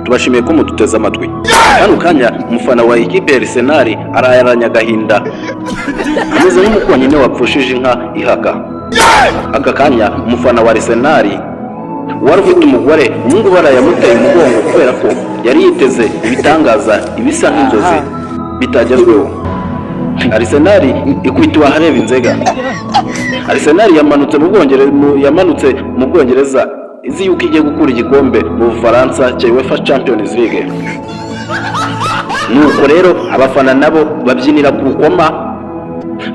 tubashimiye ko muduteze amatwi. Hano kanya umufana wa ikipe ya Arsenal arayaranya agahinda ameze nk'umuko nyine wapfushije inka ihaka. Aka kanya umufana wa Arsenal wari ufite umugore umungu barayamuteye umugongo kubera ko yari yiteze ibitangaza ibisa nk'inzozi bitagezweho. Arsenal ikwitiwe ahareba inzega. Arsenal yamanutse mu Bwongereza izi yuko igiye gukura igikombe mu Bufaransa cya UEFA Champions League. Nuko rero abafana nabo babyinira ku rukoma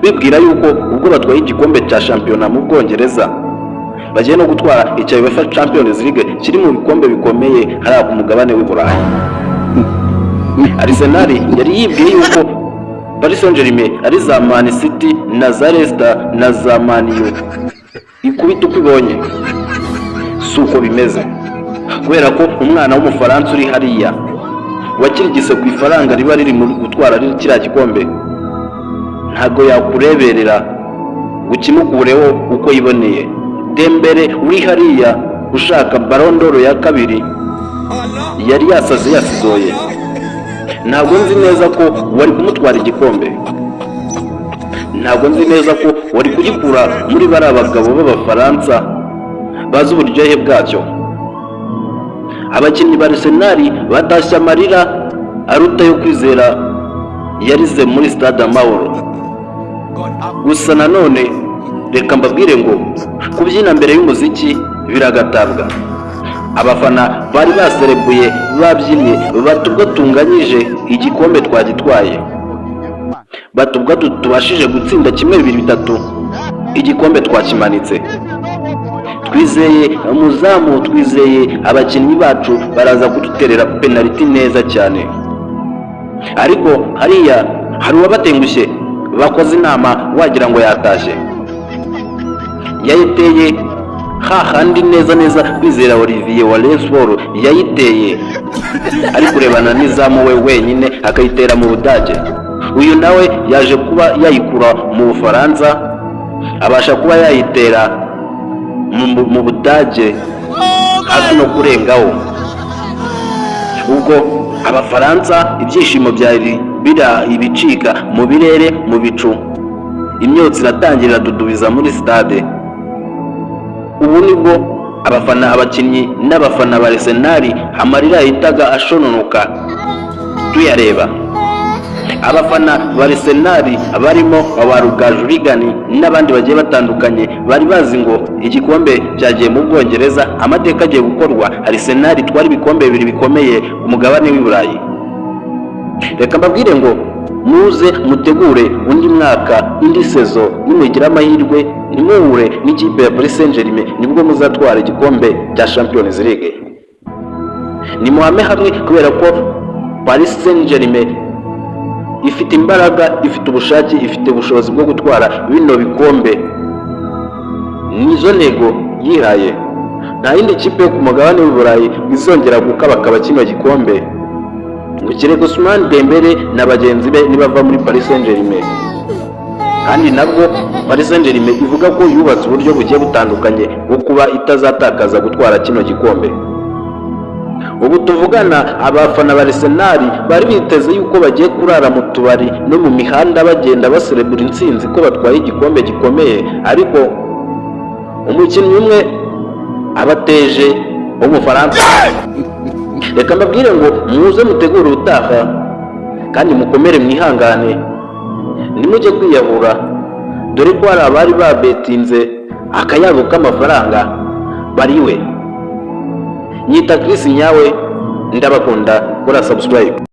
bibwira yuko ubwo batwaye igikombe cya shampiyona mu Bwongereza bagiye no gutwara icya UEFA Champions League kiri mu bikombe bikomeye hariya ku mugabane w'i Burayi. Arsenal yari yibwiye yuko Paris Saint-Germain ari za Man City na za Leicester na za Man U ikubita uko ibonye. Suko bimeze kubera ko umwana w'umufaransa uri hariya wakirigise ku ifaranga riba riri mu gutwara kiriya gikombe ntago yakureberera ukimukureho uko yiboneye. Dembele uri hariya ushaka Ballon d'Or ya kabiri yari yasaze yasizoye. Ntabwo nzi neza ko wari kumutwara igikombe, ntabwo nzi neza ko wari kugikura muri bari abagabo b'Abafaransa bazi uburyohe bwacyo. Abakinnyi ba Arsenal batashye amarira aruta yo kwizera yarize muri Stade Amahoro. Gusa nanone reka mbabwire ngo kubyina mbere y'umuziki biragatabwa. Abafana bari baserebuye babyinnye batubwo tunganyije igikombe twagitwaye, batubwo tubashije gutsinda 1-2-3 igikombe twakimanitse. Twizeye umuzamu, twizeye abakinnyi bacu baraza kuduterera penalty neza cyane, ariko hariya hari uwabatengushye bakoze inama wagira ngo yatashye. Yayiteye hahandi neza kwizera Olivier wa Rayon Sports yayiteye ari kurebana n'izamu we wenyine akayitera mu Budage. Uyu nawe yaje kuba yayikura mu Bufaransa abasha kuba yayitera mu Budage hafi no kurengaho. Ubwo Abafaransa ibyishimo byari ibicika mu birere mu bicu, imyotsi iratangira dudubiza muri stade. Ubu nibwo abafana, abakinnyi n'abafana ba Arsenal amarira yitaga ashononoka tuyareba. Abafana ba Arsenal barimo abarugaju Rigani n'abandi bagiye batandukanye bari bazi ngo igikombe cyagiye mu Bwongereza, amateka agiye gukorwa, Arsenal twari ibikombe bibiri bikomeye umugabane w'i Burayi. Reka mbabwire ngo muze mutegure undi mwaka, indi sezo, nimugira amahirwe nimuhure n'ikipe ya Paris Saint-Germain nibwo muzatwara igikombe cya Champions League. Nimuhame hamwe kubera ko Paris Saint-Germain ifite imbaraga, ifite ubushake, ifite ubushobozi bwo gutwara bino bikombe. Nizo ntego yihaye. Nta yindi kipe yo ku mugabane w'i Burayi izongera gukabakaba kino gikombe ngo kirego Ousmane Dembele na bagenzi be nibava muri Paris Saint-Germain. Kandi nabwo Paris Saint-Germain ivuga ko yubatse uburyo bugiye butandukanye bwo kuba itazatakaza gutwara kino gikombe. Ubu tuvugana abafana ba Arsenal bari biteze yuko bagiye kurara mu tubari no mu mihanda bagenda baserebura intsinzi ko batwaye igikombe gikomeye, ariko umukinnyi umwe abateje w'Umufaransa. Reka mbabwire ngo muze mutegure ubutaha kandi mukomere mwihangane, nimujye kwiyahura dore ko hari abari babetinze akayabo k'amafaranga bariwe. Nyita Chris Nyawe, ndabakunda, kora subscribe.